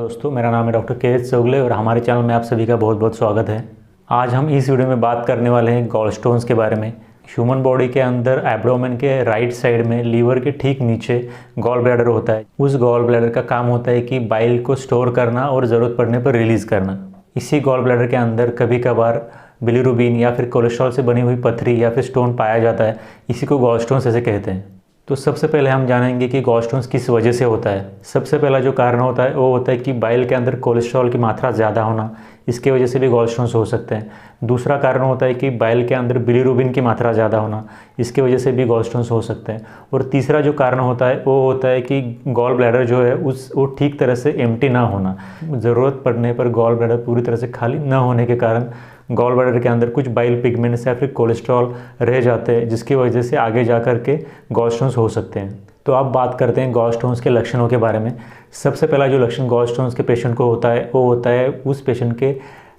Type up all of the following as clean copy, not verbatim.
दोस्तों, मेरा नाम है डॉक्टर के एच चौगले और हमारे चैनल में आप सभी का बहुत बहुत स्वागत है। आज हम इस वीडियो में बात करने वाले हैं गॉल स्टोन्स के बारे में। ह्यूमन बॉडी के अंदर एब्डोमेन के राइट साइड में लीवर के ठीक नीचे गॉल ब्लैडर होता है। उस गॉल ब्लैडर का काम होता है कि बाइल को स्टोर करना और ज़रूरत पड़ने पर रिलीज़ करना। इसी गॉल ब्लैडर के अंदर कभी कभार बिलीरुबिन या फिर कोलेस्ट्रॉल से बनी हुई पथरी या फिर स्टोन पाया जाता है। इसी को गॉल स्टोन्स ऐसे कहते हैं। तो सबसे पहले हम जानेंगे कि गॉल स्टोन्स किस वजह से होता है। सबसे पहला जो कारण होता है वो होता है कि बाइल के अंदर कोलेस्ट्रॉल की मात्रा ज़्यादा होना, इसके वजह से भी गॉल स्टोन्स हो सकते हैं। दूसरा कारण होता है कि बाइल के अंदर बिलीरुबिन की मात्रा ज़्यादा होना, इसके वजह से भी गॉल स्टोन्स हो सकते हैं। और तीसरा जो कारण होता है वो होता है कि गॉल ब्लैडर जो है वो ठीक तरह से एम्प्टी ना होना। ज़रूरत पड़ने पर गॉल ब्लैडर पूरी तरह से खाली न होने के कारण गॉल ब्लैडर के अंदर कुछ बाइल पिगमेंट्स या फिर कोलेस्ट्रॉल रह जाते हैं, जिसकी वजह से आगे जा कर के गॉल स्टोन्स हो सकते हैं। तो अब बात करते हैं गॉल स्टोन्स के लक्षणों के बारे में। सबसे पहला जो लक्षण गॉल स्टोन्स के पेशेंट को होता है वो होता है उस पेशेंट के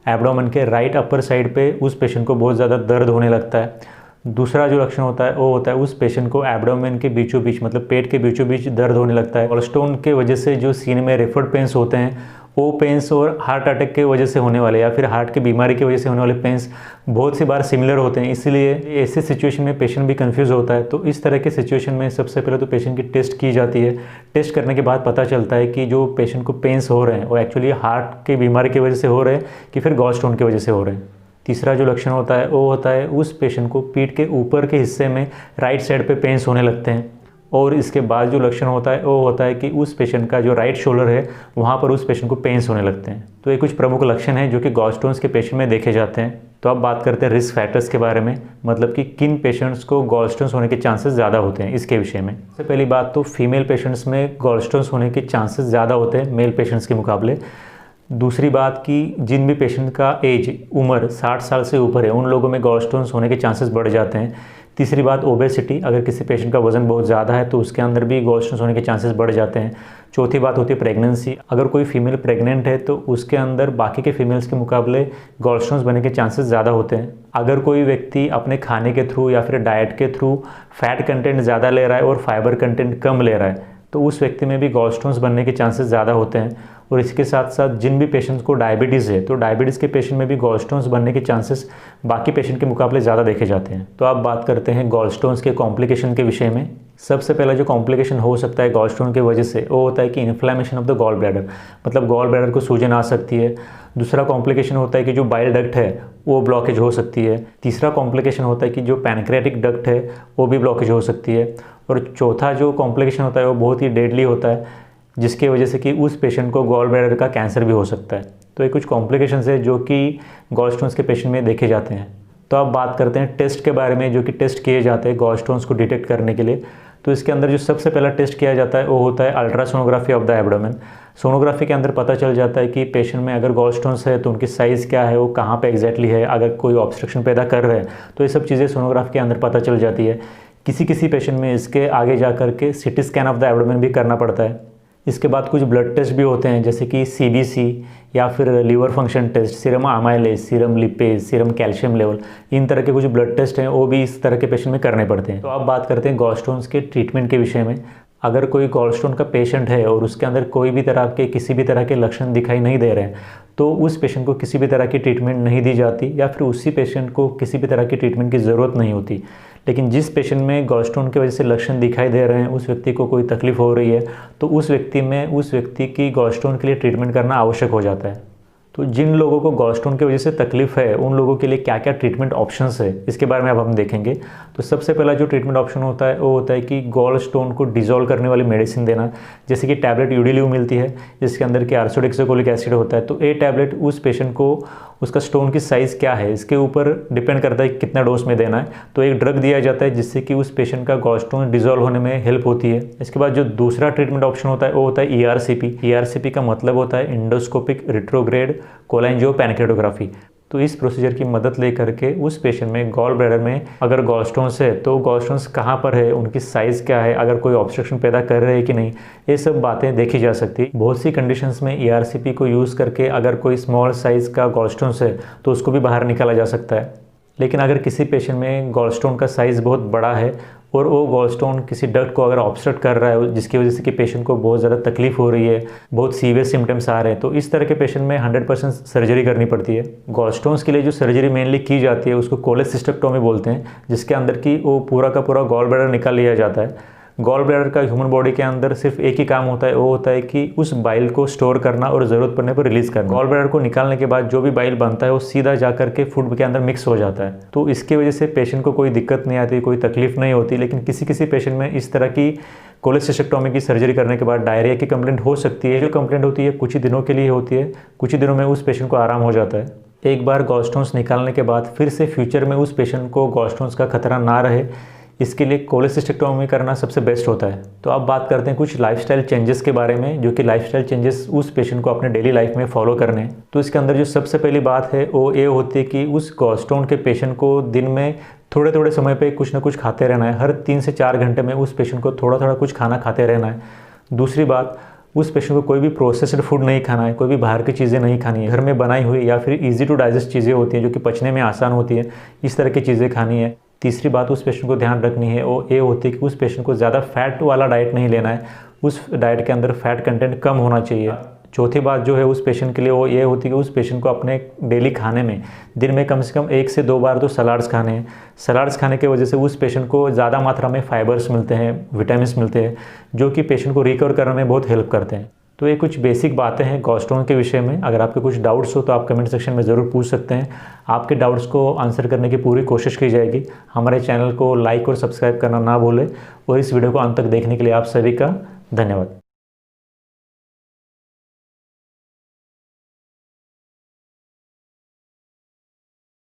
एब्डोमेन के राइट अपर साइड पे उस पेशेंट को बहुत ज़्यादा दर्द होने लगता है। दूसरा जो लक्षण होता है वो होता है उस पेशेंट को एब्डोमेन के बीचों बीच मतलब पेट के बीचों बीच दर्द होने लगता है। गॉल स्टोन के वजह से जो सीने में रेफर्ड पेन्स होते हैं वो पेन्स और हार्ट अटैक के वजह से होने वाले या फिर हार्ट की बीमारी की वजह से होने वाले पेन्स बहुत सी बार सिमिलर होते हैं, इसलिए ऐसे सिचुएशन में पेशेंट भी कंफ्यूज होता है। तो इस तरह के सिचुएशन में सबसे पहले तो पेशेंट की टेस्ट की जाती है। टेस्ट करने के बाद पता चलता है कि जो पेशेंट को पेन्स हो रहे हैं वो एक्चुअली हार्ट की बीमारी की वजह से हो रहे हैं कि फिर गॉल स्टोन की वजह से हो रहे हैं। तीसरा जो लक्षण होता है वो होता है उस पेशेंट को पीठ के ऊपर के हिस्से में राइट साइड पे पेन्स होने लगते हैं। और इसके बाद जो लक्षण होता है वो होता है कि उस पेशेंट का जो राइट शोल्डर है वहाँ पर उस पेशेंट को पेन्स होने लगते हैं। तो ये कुछ प्रमुख लक्षण हैं जो कि गॉल स्टोन्स के पेशेंट में देखे जाते हैं। तो अब बात करते हैं रिस्क फैक्टर्स के बारे में, मतलब कि किन पेशेंट्स को गॉल स्टोन्स होने के चांसेस ज़्यादा होते हैं इसके विषय में। सबसे पहली बात तो फीमेल पेशेंट्स में गॉल स्टोन्स होने के चांसेस ज़्यादा होते हैं मेल पेशेंट्स के मुकाबले। दूसरी बात कि जिन भी पेशेंट का उम्र 60 साल से ऊपर है उन लोगों में गॉल स्टोन्स होने के चांसेस बढ़ जाते हैं। तीसरी बात ओबेसिटी, अगर किसी पेशेंट का वजन बहुत ज़्यादा है तो उसके अंदर भी गॉल स्टोन्स होने के चांसेस बढ़ जाते हैं। चौथी बात होती है प्रेगनेंसी, अगर कोई फीमेल प्रेग्नेंट है तो उसके अंदर बाकी के फीमेल्स के मुकाबले गॉल स्टोन्स बनने के चांसेस ज़्यादा होते हैं। अगर कोई व्यक्ति अपने खाने के थ्रू या फिर डाइट के थ्रू फैट कंटेंट ज़्यादा ले रहा है और फाइबर कंटेंट कम ले रहा है तो उस व्यक्ति में भी गॉल स्टोन्स बनने के चांसेस ज़्यादा होते हैं। और इसके साथ साथ जिन भी पेशेंट्स को डायबिटीज़ है तो डायबिटीज़ के पेशेंट में भी गॉल स्टोन्स बनने के चांसेस बाकी पेशेंट के मुकाबले ज़्यादा देखे जाते हैं। तो अब बात करते हैं गॉल स्टोन्स के कॉम्प्लिकेशन के विषय में। सबसे पहला जो कॉम्प्लिकेशन हो सकता है गॉल स्टोन की वजह से वो होता है कि inflammation of the gall bladder, मतलब गॉल ब्लैडर को सूजन आ सकती है। दूसरा कॉम्प्लिकेशन होता है कि जो बाइल डक्ट है वो ब्लॉकेज हो सकती है। तीसरा कॉम्प्लिकेशन होता है कि जो पैनक्रियाटिक डक्ट है वो भी ब्लॉकेज हो सकती है। और चौथा जो कॉम्प्लिकेशन होता है वो बहुत ही डेडली होता है, जिसके वजह से कि उस पेशेंट को गॉल ब्लैडर का कैंसर भी हो सकता है। तो ये कुछ कॉम्प्लिकेशंस है जो कि गॉल स्टोन्स के पेशेंट में देखे जाते हैं। तो अब बात करते हैं टेस्ट के बारे में जो कि टेस्ट किए जाते हैं गॉल स्टोन्स को डिटेक्ट करने के लिए। तो इसके अंदर जो सबसे पहला टेस्ट किया जाता है वो होता है ultrasonography of the abdomen. Sonography के अंदर पता चल जाता है कि पेशेंट में अगर गॉल स्टोन्स है तो उनकी साइज़ क्या है, वो कहाँ पे एग्जैक्टली है, अगर कोई ऑब्स्ट्रक्शन पैदा कर रहे हैं तो ये सब चीज़ें सोनोग्राफी के अंदर पता चल जाती है। किसी पेशेंट में इसके आगे जा कर के CT scan of the abdomen भी करना पड़ता है। इसके बाद कुछ ब्लड टेस्ट भी होते हैं जैसे कि CBC या फिर liver function test, serum amylase, serum lipase, serum calcium level, इन तरह के कुछ ब्लड टेस्ट हैं वो भी इस तरह के पेशेंट में करने पड़ते हैं। तो अब बात करते हैं गॉल स्टोन्स के ट्रीटमेंट के विषय में। अगर कोई गॉल स्टोन का पेशेंट है और उसके अंदर कोई भी तरह के किसी भी तरह के लक्षण दिखाई नहीं दे रहे हैं तो उस पेशेंट को किसी भी तरह की ट्रीटमेंट नहीं दी जाती या फिर उसी पेशेंट को किसी भी तरह की ट्रीटमेंट की ज़रूरत नहीं होती। लेकिन जिस पेशेंट में गॉल स्टोन की वजह से लक्षण दिखाई दे रहे हैं, उस व्यक्ति को कोई तकलीफ हो रही है तो उस व्यक्ति की गॉल स्टोन के लिए ट्रीटमेंट करना आवश्यक हो जाता है। तो जिन लोगों को गॉल स्टोन की वजह से तकलीफ है उन लोगों के लिए क्या क्या ट्रीटमेंट ऑप्शंस है इसके बारे में अब हम देखेंगे। तो सबसे पहला जो ट्रीटमेंट ऑप्शन होता है वो होता है कि गॉल स्टोन को डिजोल्व करने वाली मेडिसिन देना, जैसे कि टैबलेट यूडिलिव मिलती है जिसके अंदर कि आर्सोडेक्सोकोलिक एसिड होता है। तो ये टैबलेट उस पेशेंट को उसका स्टोन की साइज़ क्या है इसके ऊपर डिपेंड करता है कि कितना डोज में देना है। तो एक ड्रग दिया जाता है जिससे कि उस पेशेंट का गॉल स्टोन डिजोल्व होने में हेल्प होती है। इसके बाद जो दूसरा ट्रीटमेंट ऑप्शन होता है वो होता है ERCP का मतलब होता है इंडोस्कोपिक रिट्रोग्रेड कोलैंजियोपेनक्रेटोग्राफी। तो इस प्रोसीजर की मदद ले करके उस पेशेंट में गॉल ब्लैडर में अगर गॉल स्टोन्स है तो गॉल स्टोन्स कहाँ पर है, उनकी साइज़ क्या है, अगर कोई ऑब्स्ट्रक्शन पैदा कर रहे हैं कि नहीं, ये सब बातें देखी जा सकती है। बहुत सी कंडीशंस में ERCP को यूज़ करके अगर कोई स्मॉल साइज़ का गॉल स्टोन्स है तो उसको भी बाहर निकाला जा सकता है। लेकिन अगर किसी पेशेंट में गॉल स्टोन का साइज़ बहुत बड़ा है और वो गॉलस्टोन किसी डक्ट को अगर ऑब्स्ट्रक्ट कर रहा है जिसकी वजह से कि पेशेंट को बहुत ज़्यादा तकलीफ हो रही है, बहुत सीवियर सिम्टम्स आ रहे हैं, तो इस तरह के पेशेंट में 100% सर्जरी करनी पड़ती है। गॉलस्टोन्स के लिए जो सर्जरी मेनली की जाती है उसको कोलेसिस्टेक्टोमी बोलते हैं, जिसके अंदर की वो पूरा का पूरा गॉल ब्लैडर निकाल लिया जाता है। गॉल ब्लैडर का ह्यूमन बॉडी के अंदर सिर्फ एक ही काम होता है, वो होता है कि उस बाइल को स्टोर करना और ज़रूरत पड़ने पर रिलीज़ करना। गॉल ब्लैडर को निकालने के बाद जो भी बाइल बनता है वो सीधा जा करके फूड के अंदर मिक्स हो जाता है। तो इसकी वजह से पेशेंट को कोई दिक्कत नहीं आती, कोई तकलीफ नहीं होती। लेकिन किसी किसी पेशेंट में इस तरह की कोलेसिस्टेक्टोमी की सर्जरी करने के बाद डायरिया की कंप्लेंट हो सकती है। जो कंप्लेंट होती है कुछ ही दिनों के लिए होती है, कुछ ही दिनों में उस पेशेंट को आराम हो जाता है। एक बार गॉलस्टोन्स निकालने के बाद फिर से फ्यूचर में उस पेशेंट को गॉलस्टोन्स का खतरा ना रहे, इसके लिए कोलेसिस्टेक्टोमी करना सबसे बेस्ट होता है। तो अब बात करते हैं कुछ लाइफस्टाइल चेंजेस के बारे में, जो कि लाइफस्टाइल चेंजेस उस पेशेंट को अपने डेली लाइफ में फॉलो करने हैं। तो इसके अंदर जो सबसे पहली बात है वो ये होती है कि उस गॉलस्टोन के पेशेंट को दिन में थोड़े थोड़े समय पे कुछ ना कुछ खाते रहना है। हर 3 से 4 घंटे में उस पेशेंट को थोड़ा थोड़ा कुछ खाना खाते रहना है। दूसरी बात, उस पेशेंट को कोई भी प्रोसेस्ड फूड नहीं खाना है, कोई भी बाहर की चीज़ें नहीं खानी है। घर में बनाई हुई या फिर ईजी टू डाइजेस्ट चीज़ें होती हैं जो कि पचने में आसान होती है, इस तरह की चीज़ें खानी है। तीसरी बात उस पेशेंट को ध्यान रखनी है वो ये होती है कि उस पेशेंट को ज़्यादा फैट वाला डाइट नहीं लेना है, उस डाइट के अंदर फैट कंटेंट कम होना चाहिए। चौथी बात जो है उस पेशेंट के लिए वो ये होती है कि उस पेशेंट को अपने डेली खाने में दिन में कम से कम 1 से 2 बार तो सलाड्स खाने हैं। सलाड्स खाने की वजह से उस पेशेंट को ज़्यादा मात्रा में फाइबर्स मिलते हैं, विटामिन मिलते हैं, जो कि पेशेंट को रिकवर करने में बहुत हेल्प करते हैं। तो ये कुछ बेसिक बातें हैं गॉलस्टोन के विषय में। अगर आपके कुछ डाउट्स हो तो आप कमेंट सेक्शन में ज़रूर पूछ सकते हैं। आपके डाउट्स को आंसर करने की पूरी कोशिश की जाएगी। हमारे चैनल को लाइक और सब्सक्राइब करना ना भूलें और इस वीडियो को अंत तक देखने के लिए आप सभी का धन्यवाद।